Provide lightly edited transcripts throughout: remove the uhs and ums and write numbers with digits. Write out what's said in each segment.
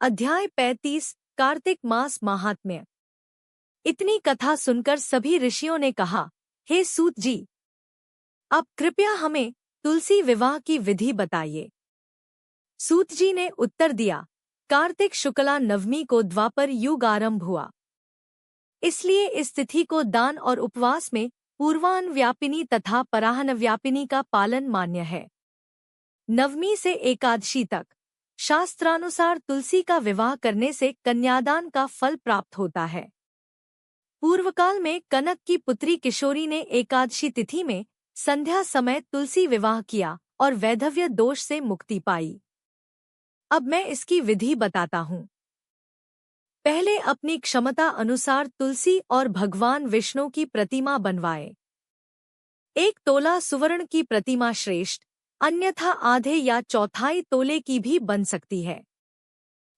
अध्याय 35 कार्तिक मास महात्म्य। इतनी कथा सुनकर सभी ऋषियों ने कहा, हे सूत जी, अब कृपया हमें तुलसी विवाह की विधि बताइए। सूत जी ने उत्तर दिया, कार्तिक शुक्ला नवमी को द्वापर युग आरंभ हुआ, इसलिए इस तिथि को दान और उपवास में पूर्वान्न व्यापिनी तथा पराह्न व्यापिनी का पालन मान्य है। नवमी से एकादशी तक शास्त्रानुसार तुलसी का विवाह करने से कन्यादान का फल प्राप्त होता है। पूर्वकाल में कनक की पुत्री किशोरी ने एकादशी तिथि में संध्या समय तुलसी विवाह किया और वैधव्य दोष से मुक्ति पाई। अब मैं इसकी विधि बताता हूँ। पहले अपनी क्षमता अनुसार तुलसी और भगवान विष्णु की प्रतिमा बनवाए। 1 तोला सुवर्ण की प्रतिमा श्रेष्ठ, अन्यथा आधे या चौथाई तोले की भी बन सकती है।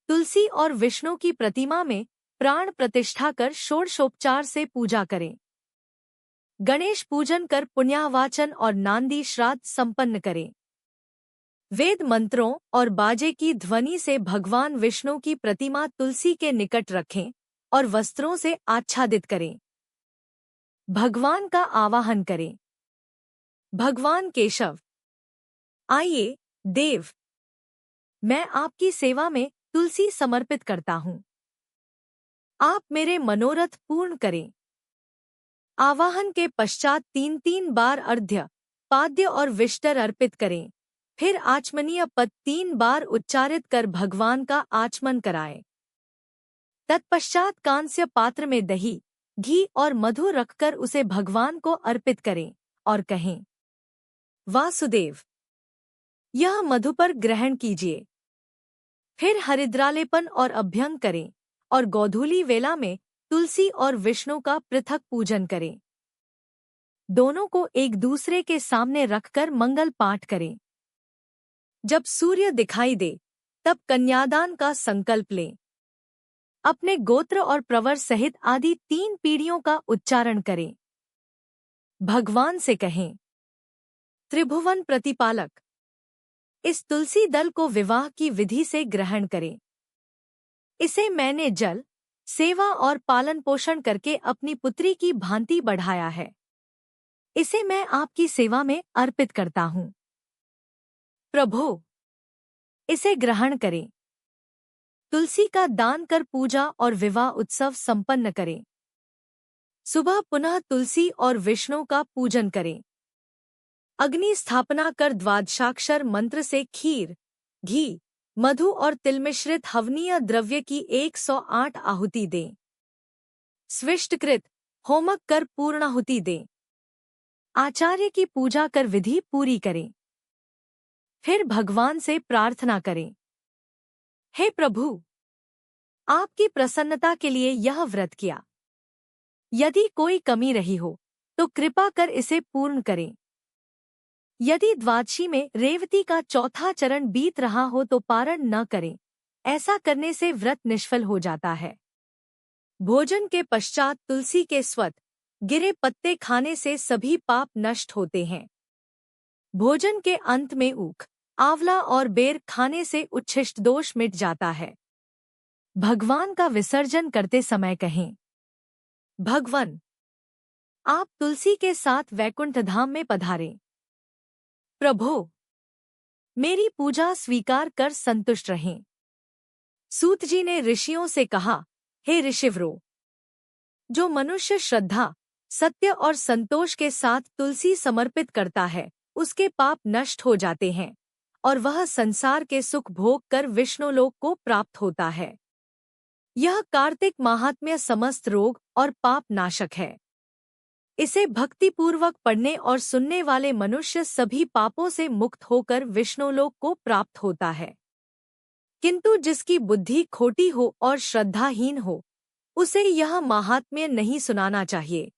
तुलसी और विष्णु की प्रतिमा में प्राण प्रतिष्ठा कर षोडशोपचार से पूजा करें। गणेश पूजन कर पुण्यावाचन और नांदी श्राद्ध संपन्न करें। वेद मंत्रों और बाजे की ध्वनि से भगवान विष्णु की प्रतिमा तुलसी के निकट रखें और वस्त्रों से आच्छादित करें। भगवान का आवाहन करें। भगवान केशव, आइए देव, मैं आपकी सेवा में तुलसी समर्पित करता हूँ। आप मेरे मनोरथ पूर्ण करें। आवाहन के पश्चात 3 बार अर्घ्य, पाद्य और विष्टर अर्पित करें। फिर आचमनीय पद 3 बार उच्चारित कर भगवान का आचमन कराएं। तत्पश्चात कांस्य पात्र में दही, घी और मधु रखकर उसे भगवान को अर्पित करें और कहें, वासुदेव, यह मधु पर ग्रहण कीजिए। फिर हरिद्रालेपन और अभ्यंग करें और गोधूली वेला में तुलसी और विष्णु का पृथक पूजन करें। दोनों को एक दूसरे के सामने रखकर मंगल पाठ करें। जब सूर्य दिखाई दे तब कन्यादान का संकल्प लें। अपने गोत्र और प्रवर सहित आदि 3 पीढ़ियों का उच्चारण करें। भगवान से कहें, त्रिभुवन प्रतिपालक, इस तुलसी दल को विवाह की विधि से ग्रहण करें। इसे मैंने जल, सेवा और पालन पोषण करके अपनी पुत्री की भांति बढ़ाया है। इसे मैं आपकी सेवा में अर्पित करता हूँ। प्रभो, इसे ग्रहण करें। तुलसी का दान कर पूजा और विवाह उत्सव संपन्न करें। सुबह पुनः तुलसी और विष्णु का पूजन करें। अग्नि स्थापना कर द्वादशाक्षर मंत्र से खीर, घी, मधु और तिल मिश्रित हवनीय द्रव्य की 108 आहुति दें। स्विष्टकृत होमक कर पूर्णाहुति दें। आचार्य की पूजा कर विधि पूरी करें। फिर भगवान से प्रार्थना करें, हे प्रभु, आपकी प्रसन्नता के लिए यह व्रत किया। यदि कोई कमी रही हो तो कृपा कर इसे पूर्ण करें। यदि द्वादशी में रेवती का चौथा चरण बीत रहा हो तो पारण न करें। ऐसा करने से व्रत निष्फल हो जाता है। भोजन के पश्चात तुलसी के स्वत गिरे पत्ते खाने से सभी पाप नष्ट होते हैं। भोजन के अंत में ऊख, आंवला और बेर खाने से उच्छिष्ट दोष मिट जाता है। भगवान का विसर्जन करते समय कहें, भगवन, आप तुलसी के साथ वैकुंठ धाम में पधारें। प्रभो, मेरी पूजा स्वीकार कर संतुष्ट रहें। सूत जी ने ऋषियों से कहा, हे ऋषिवरों, जो मनुष्य श्रद्धा, सत्य और संतोष के साथ तुलसी समर्पित करता है, उसके पाप नष्ट हो जाते हैं और वह संसार के सुख भोग कर विष्णुलोक को प्राप्त होता है। यह कार्तिक महात्म्य समस्त रोग और पाप नाशक है। इसे भक्तिपूर्वक पढ़ने और सुनने वाले मनुष्य सभी पापों से मुक्त होकर विष्णुलोक को प्राप्त होता है। किंतु जिसकी बुद्धि खोटी हो और श्रद्धाहीन हो, उसे यह महात्म्य नहीं सुनाना चाहिए।